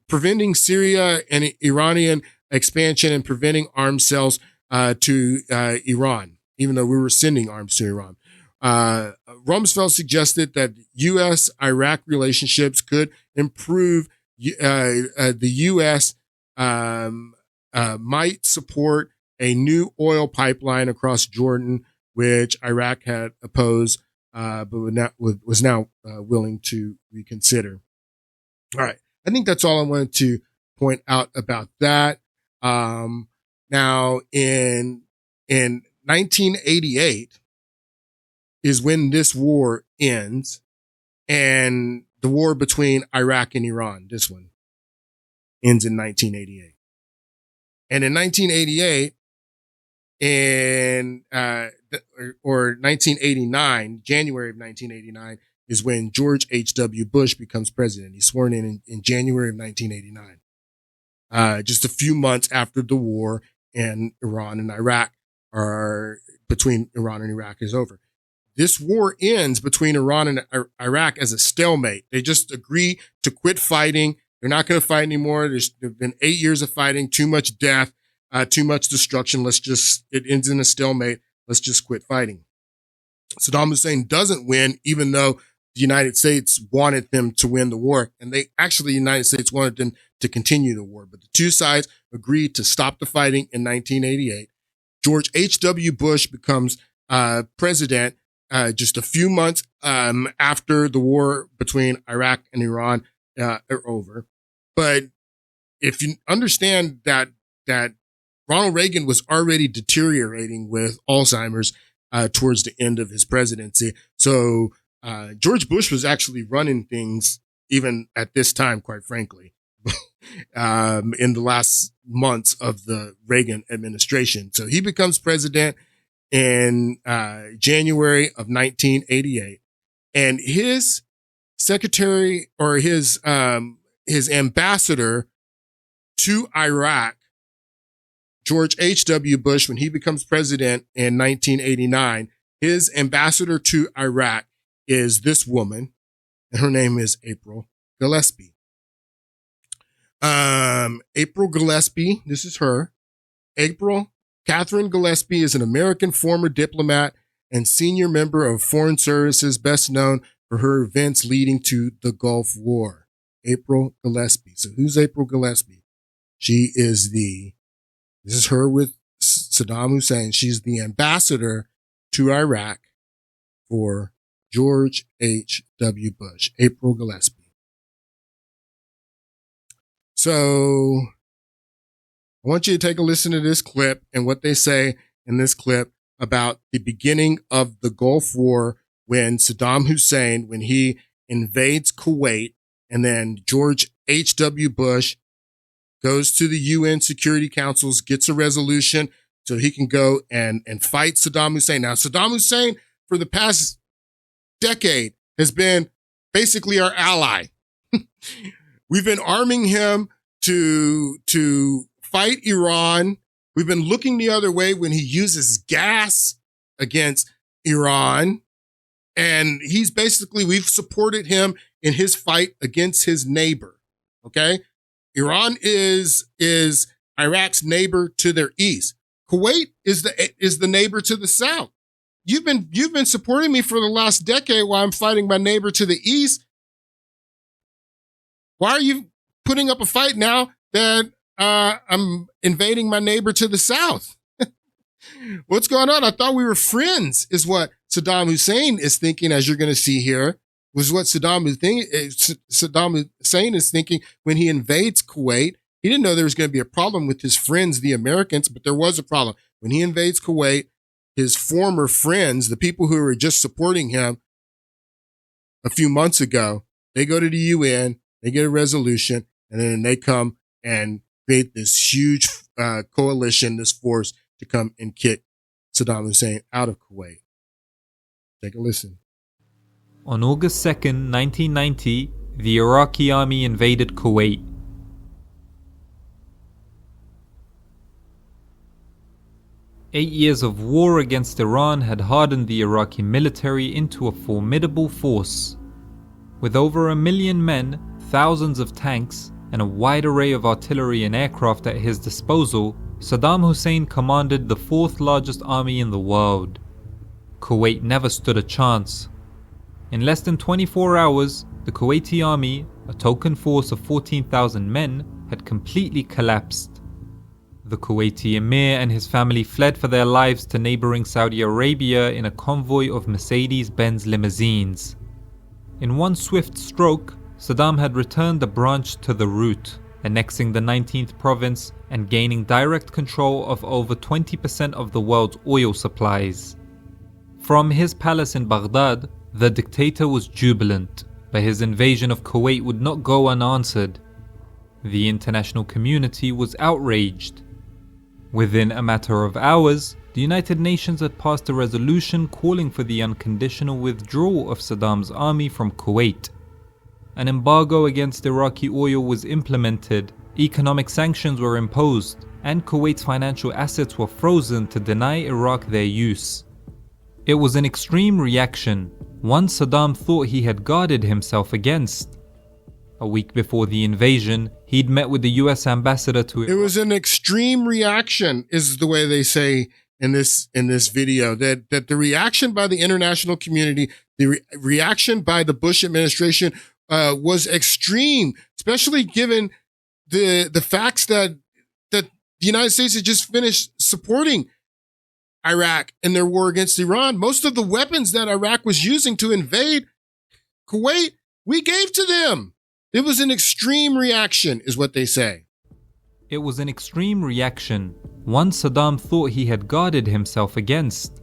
Preventing Syria and Iranian expansion and preventing arms sales to Iran, even though we were sending arms to Iran. Rumsfeld suggested that U.S.-Iraq relationships could improve. The U.S. Might support a new oil pipeline across Jordan, which Iraq had opposed, but was now willing to reconsider. All right. I think that's all I wanted to point out about that. Now in 1988 is when this war ends, and the war between Iraq and Iran, this one, ends in 1988. And in 1988, or 1989, January of 1989, is when George H.W. Bush becomes president. He's sworn in January of 1989. Just a few months after the war in Iran and Iraq between Iran and Iraq is over. This war ends between Iran and Iraq as a stalemate. They just agree to quit fighting. They're not going to fight anymore. There's been 8 years of fighting, too much death, too much destruction. It ends in a stalemate. Let's just quit fighting. Saddam Hussein doesn't win, even though the United States wanted them to win the war. And the United States wanted them to continue the war. But the two sides agreed to stop the fighting in 1988. George H.W. Bush becomes president just a few months after the war between Iraq and Iran are over. But if you understand that Ronald Reagan was already deteriorating with Alzheimer's towards the end of his presidency. So George Bush was actually running things even at this time, quite frankly, in the last months of the Reagan administration. So he becomes president in January of 1988. And his secretary or his ambassador to Iraq, George H.W. Bush, when he becomes president in 1989, his ambassador to Iraq is this woman, and her name is April Gillespie. April Gillespie, this is her. Catherine Gillespie is an American former diplomat and senior member of Foreign Services, best known for her events leading to the Gulf War. April Gillespie. So who's April Gillespie? This is her with Saddam Hussein. She's the ambassador to Iraq for George H.W. Bush. April Gillespie. So I want you to take a listen to this clip and what they say in this clip about the beginning of the Gulf War when Saddam Hussein, when he invades Kuwait, and then George H.W. Bush goes to the UN Security Councils, gets a resolution so he can go and fight Saddam Hussein. Now, Saddam Hussein, for the past decade, has been basically our ally. We've been arming him to fight Iran. We've been looking the other way when he uses gas against Iran. And we've supported him in his fight against his neighbor. Okay. Iran is Iraq's neighbor to their east. Kuwait is the neighbor to the south. You've been supporting me for the last decade while I'm fighting my neighbor to the east. Why are you putting up a fight now that I'm invading my neighbor to the south? What's going on? I thought we were friends, is what Saddam Hussein is thinking, as you're going to see here, was what Saddam Hussein is thinking when he invades Kuwait. He didn't know there was going to be a problem with his friends, the Americans, but there was a problem. When he invades Kuwait, his former friends, the people who were just supporting him a few months ago, they go to the UN, they get a resolution, and then they come and create this huge coalition, this force to come and kick Saddam Hussein out of Kuwait. Take a listen. On August 2nd, 1990, the Iraqi army invaded Kuwait. Eight years of war against Iran had hardened the Iraqi military into a formidable force. With over 1 million men, thousands of tanks, and a wide array of artillery and aircraft at his disposal, Saddam Hussein commanded the fourth largest army in the world. Kuwait never stood a chance. In less than 24 hours, the Kuwaiti army, a token force of 14,000 men, had completely collapsed. The Kuwaiti emir and his family fled for their lives to neighboring Saudi Arabia in a convoy of Mercedes-Benz limousines. In one swift stroke, Saddam had returned the branch to the root. annexing the 19th province and gaining direct control of over 20% of the world's oil supplies. From his palace in Baghdad, the dictator was jubilant, but his invasion of Kuwait would not go unanswered. The international community was outraged. Within a matter of hours, the United Nations had passed a resolution calling for the unconditional withdrawal of Saddam's army from Kuwait. An embargo against Iraqi oil was implemented, economic sanctions were imposed, and Kuwait's financial assets were frozen to deny Iraq their use. It was an extreme reaction, one Saddam thought he had guarded himself against. A week before the invasion, he'd met with the US ambassador to Iraq. It was an extreme reaction, is the way they say in this video, that the reaction by the international community, the reaction by the Bush administration was extreme, especially given the facts that the United States had just finished supporting Iraq in their war against Iran. Most of the weapons that Iraq was using to invade Kuwait, we gave to them. It was an extreme reaction, is what they say. It was an extreme reaction, one Saddam thought he had guarded himself against.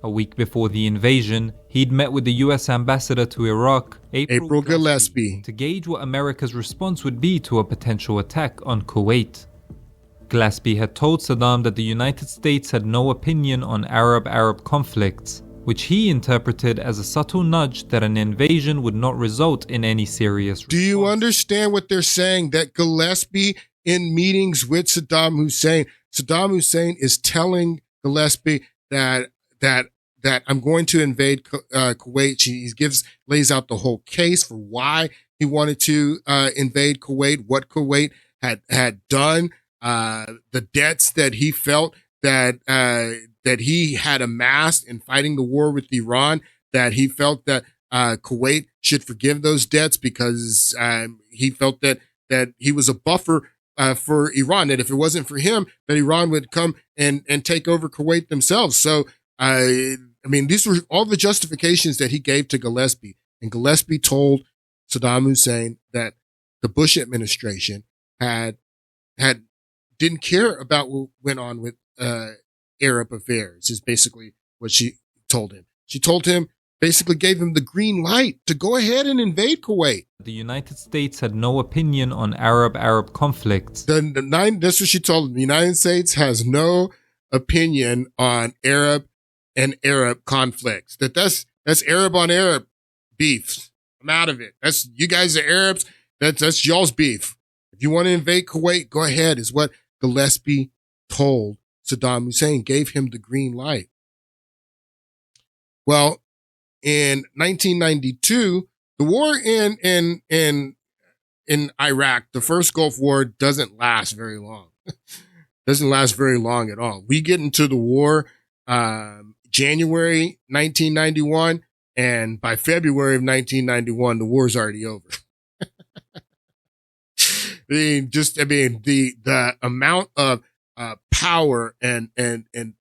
A week before the invasion, he'd met with the US ambassador to Iraq, April Gillespie, to gauge what America's response would be to a potential attack on Kuwait. Gillespie had told Saddam that the United States had no opinion on Arab-Arab conflicts, which he interpreted as a subtle nudge that an invasion would not result in any serious response. Do you understand what they're saying? That Gillespie, in meetings with Saddam Hussein is telling Gillespie that I'm going to invade Kuwait. He lays out the whole case for why he wanted to invade Kuwait, what Kuwait had done, the debts that he felt that he had amassed in fighting the war with Iran, that he felt that Kuwait should forgive those debts because he felt that he was a buffer for Iran, that if it wasn't for him, that Iran would come and take over Kuwait themselves. So, I mean, these were all the justifications that he gave to Gillespie. And Gillespie told Saddam Hussein that the Bush administration didn't care about what went on with Arab affairs, is basically what she told him. She told him, basically gave him the green light to go ahead and invade Kuwait. The United States had no opinion on Arab-Arab conflicts. That's what she told him. The United States has no opinion on Arab and Arab conflicts. That's Arab on Arab beef. I'm out of it. You guys are Arabs. That's y'all's beef. If you want to invade Kuwait, go ahead, is what Gillespie told Saddam Hussein, gave him the green light. Well, in 1992, the war in Iraq, the first Gulf War, doesn't last very long. Doesn't last very long at all. We get into the war January 1991, and by February of 1991, the war's already over. The amount of power and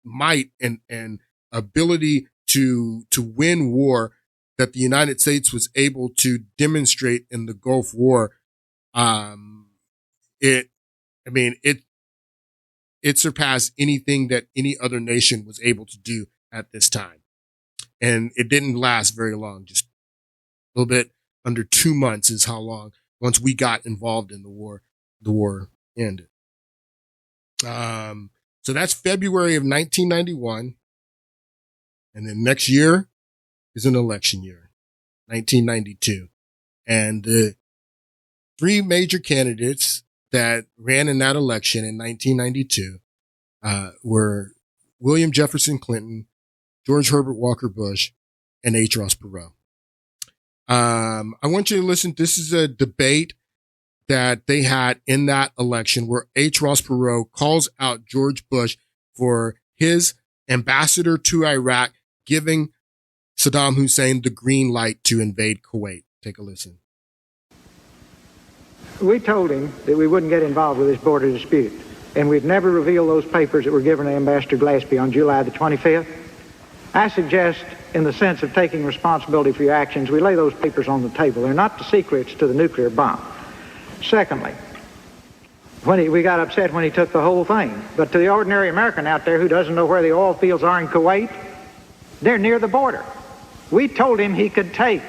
might and ability to win war that the United States was able to demonstrate in the Gulf War, it surpassed anything that any other nation was able to do at this time. And it didn't last very long, just a little bit under 2 months is how long. Once we got involved in the war ended. So that's February of 1991. And then next year is an election year, 1992. And the three major candidates that ran in that election in 1992 were William Jefferson Clinton, George Herbert Walker Bush, and H. Ross Perot. I want you to listen. This is a debate that they had in that election where H. Ross Perot calls out George Bush for his ambassador to Iraq giving Saddam Hussein the green light to invade Kuwait. Take a listen. We told him that we wouldn't get involved with this border dispute, and we'd never reveal those papers that were given to Ambassador Gillespie on July the 25th. I suggest, in the sense of taking responsibility for your actions, we lay those papers on the table. They're not the secrets to the nuclear bomb. Secondly, We got upset when he took the whole thing. But to the ordinary American out there who doesn't know where the oil fields are in Kuwait, they're near the border. We told him he could take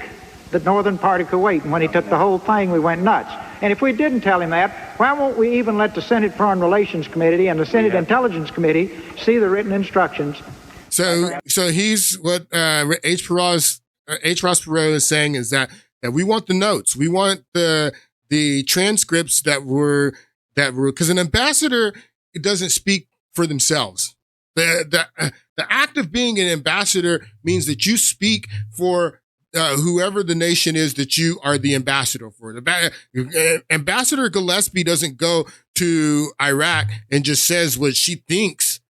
the northern part of Kuwait, and when he took the whole thing, we went nuts. And if we didn't tell him that, why won't we even let the Senate Foreign Relations Committee and the Senate Intelligence Committee see the written instructions? So he's what H. Ross Perot is saying is that we want the notes. We want the transcripts that were, because an ambassador, it doesn't speak for themselves. The act of being an ambassador means that you speak for whoever the nation is that you are the ambassador for. Ambassador Gillespie doesn't go to Iraq and just says what she thinks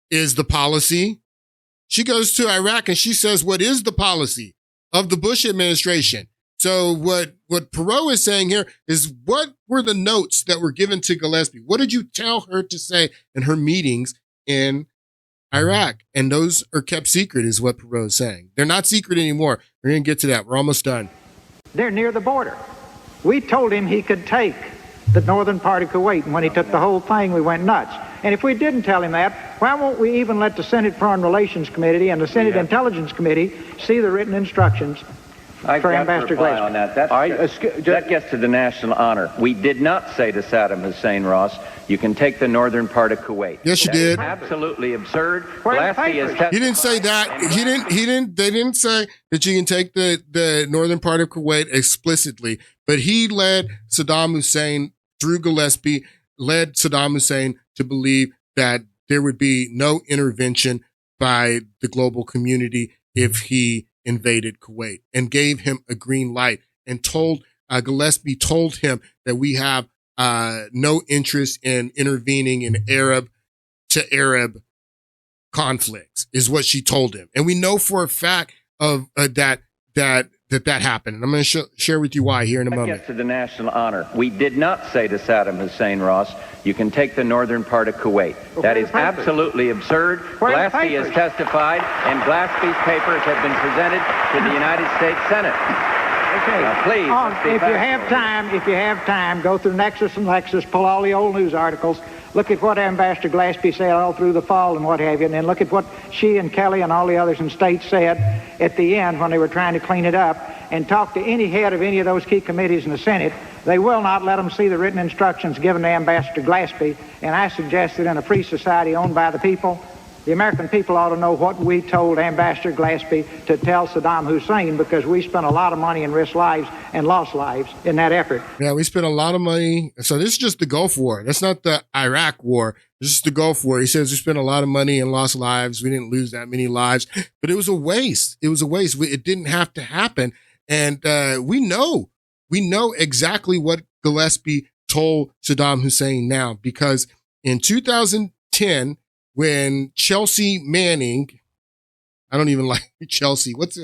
is the policy. She goes to Iraq and she says what is the policy of the Bush administration. So what Perot is saying here is, what were the notes that were given to Gillespie? What did you tell her to say in her meetings in Iraq? And those are kept secret, is what Perot is saying. They're not secret anymore. We're going to get to that. We're almost done. They're near the border. We told him he could take the northern part of Kuwait, and when he took the whole thing, we went nuts. And if we didn't tell him that, why won't we even let the Senate Foreign Relations Committee and the Senate Intelligence Committee see the written instructions for Ambassador Gillespie? On that. That gets to the national honor. We did not say to Saddam Hussein, Ross, you can take the northern part of Kuwait. Yes, you did. Absolutely absurd. Gillespie is he didn't say that. They didn't say that you can take the northern part of Kuwait explicitly, but he led Saddam Hussein through Gillespie, led Saddam Hussein to believe that there would be no intervention by the global community if he invaded Kuwait, and gave him a green light, and told Gillespie told him that we have no interest in intervening in Arab to Arab conflicts, is what she told him. And we know for a fact of that happened. And I'm going to share with you why here in a moment. Gets to the national honor. We did not say to Saddam Hussein, Ross, you can take the northern part of Kuwait. That is absolutely absurd. Gillespie has testified, and Gillespie's papers have been presented to the United States Senate. Okay. Now, please, if you have time, go through Nexus and Lexus, pull all the old news articles, look at what Ambassador Gillespie said all through the fall and what have you, and then look at what she and Kelly and all the others in state said at the end when they were trying to clean it up, and talk to any head of any of those key committees in the Senate. They will not let them see the written instructions given to Ambassador Gillespie, and I suggest that in a free society owned by the people, the American people ought to know what we told Ambassador Gillespie to tell Saddam Hussein, because we spent a lot of money and risked lives and lost lives in that effort. Yeah, we spent a lot of money. So this is just the Gulf War. That's not the Iraq War. This is the Gulf War. He says we spent a lot of money and lost lives. We didn't lose that many lives, but it was a waste. It was a waste. It didn't have to happen. And we know exactly what Gillespie told Saddam Hussein now, because in 2010, when Chelsea Manning, I don't even like Chelsea. What's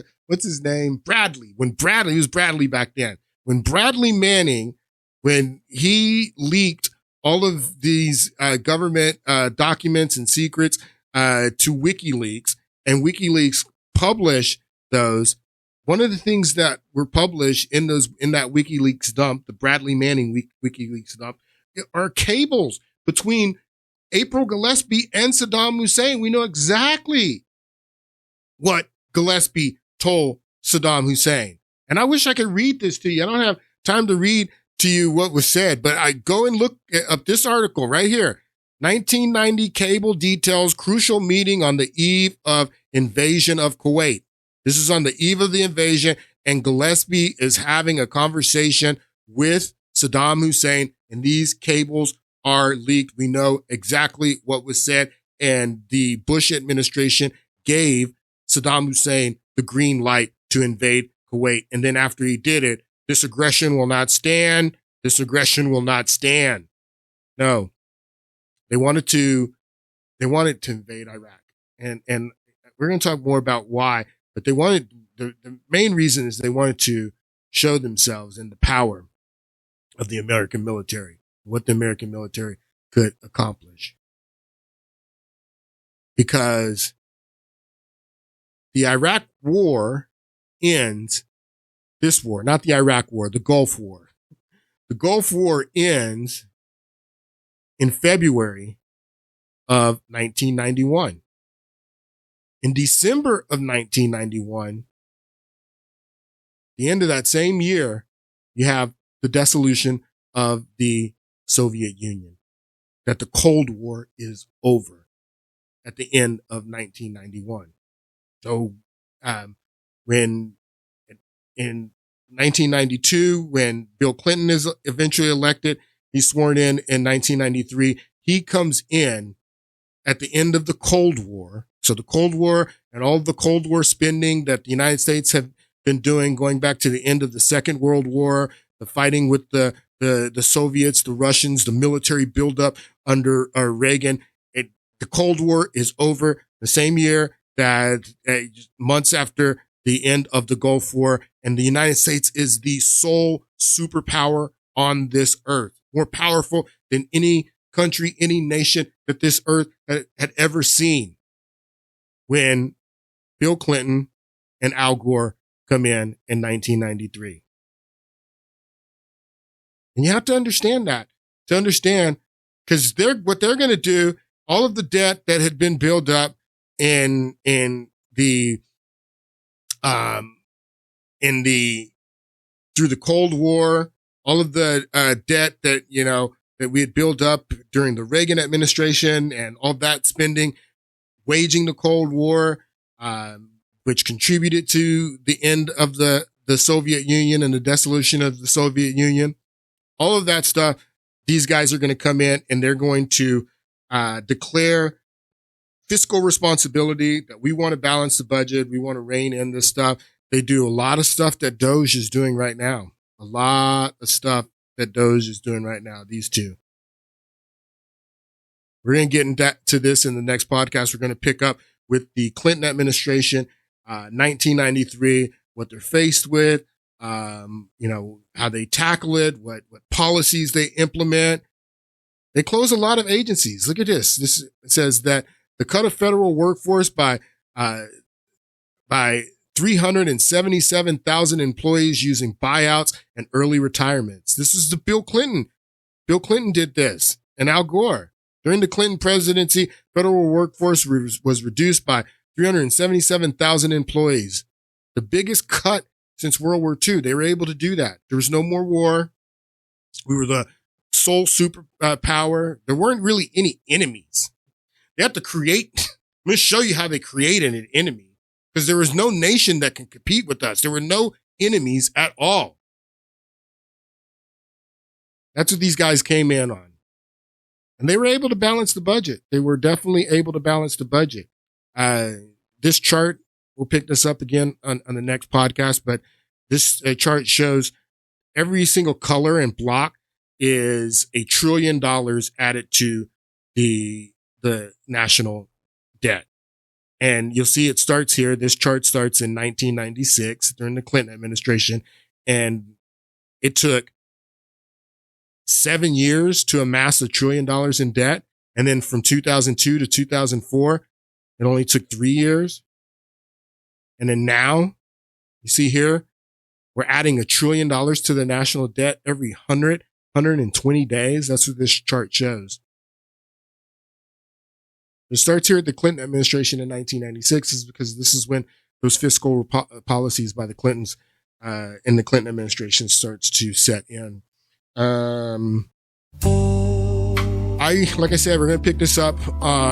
his name? Bradley. He was Bradley back then. When Bradley Manning, when he leaked all of these government documents and secrets to WikiLeaks, and WikiLeaks published those, one of the things that were published in that WikiLeaks dump, the Bradley Manning WikiLeaks dump, are cables between April Gillespie and Saddam Hussein. We know exactly what Gillespie told Saddam Hussein. And I wish I could read this to you. I don't have time to read to you what was said, but I go and look up this article right here. 1990 cable details crucial meeting on the eve of invasion of Kuwait. This is on the eve of the invasion, and Gillespie is having a conversation with Saddam Hussein, and these cables are leaked. We know exactly what was said, and the Bush administration gave Saddam Hussein the green light to invade Kuwait. And then after he did it, this aggression will not stand. This aggression will not stand. No, they wanted to invade Iraq, and we're going to talk more about why. But they wanted, the main reason is they wanted to show themselves and the power of the American military, what the American military could accomplish. Because the Iraq war ends, this war, not the Iraq war, the Gulf War. The Gulf War ends in February of 1991. In December of 1991, the end of that same year, you have the dissolution of the Soviet Union, that the Cold War is over at the end of 1991. So, when in 1992, when Bill Clinton is eventually elected, he's sworn in 1993. He comes in at the end of the Cold War. So the Cold War and all of the Cold War spending that the United States have been doing going back to the end of the Second World War, the fighting with the Soviets, the Russians, the military buildup under Reagan. The Cold War is over the same year that months after the end of the Gulf War, and the United States is the sole superpower on this earth, more powerful than any country, any nation that this earth had ever seen, when Bill Clinton and Al Gore come in 1993. And you have to understand that, because what they're going to do, all of the debt that had been built up in the through the Cold War, all of the debt that, that we had built up during the Reagan administration and all that spending, waging the Cold War, which contributed to the end of the Soviet Union and the dissolution of the Soviet Union. All of that stuff, these guys are going to come in and they're going to declare fiscal responsibility, that we want to balance the budget. We want to rein in this stuff. They do a lot of stuff that DOGE is doing right now. A lot of stuff that DOGE is doing right now, these two. We're going to get into this in the next podcast. We're going to pick up with the Clinton administration, 1993, what they're faced with, how they tackle it, what policies they implement. They close a lot of agencies. Look at this. This says that the cut of federal workforce by 377,000 employees using buyouts and early retirements. This is the Bill Clinton. Bill Clinton did this, and Al Gore. During the Clinton presidency, federal workforce was reduced by 377,000 employees. The biggest cut since World War II. They were able to do that. There was no more war. We were the sole superpower. There weren't really any enemies. They have to create. I'm going to show you how they created an enemy, because there was no nation that can compete with us. There were no enemies at all. That's what these guys came in on. And they were able to balance the budget. They were definitely able to balance the budget. This chart, we'll pick this up again on the next podcast, but this chart shows every single color and block is $1 trillion added to the national debt. And you'll see it starts here. This chart starts in 1996 during the Clinton administration. And it took 7 years to amass $1 trillion in debt. And then from 2002 to 2004, it only took 3 years. And then now, you see here, we're adding $1 trillion to the national debt every 120 days. That's what this chart shows. It starts here at the Clinton administration in 1996, is because this is when those fiscal policies by the Clintons in the Clinton administration starts to set in. Like I said, we're going to pick this up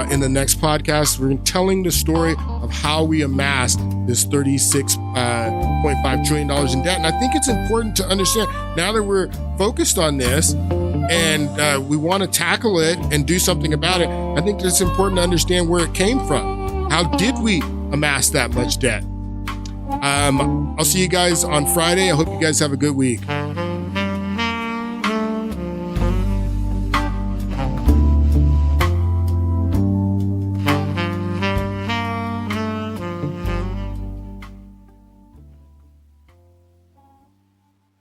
in the next podcast. We're telling the story of how we amassed this $36.5 trillion in debt. And I think it's important to understand, now that we're focused on this and we want to tackle it and do something about it, I think it's important to understand where it came from. How did we amass that much debt? I'll see you guys on Friday. I hope you guys have a good week.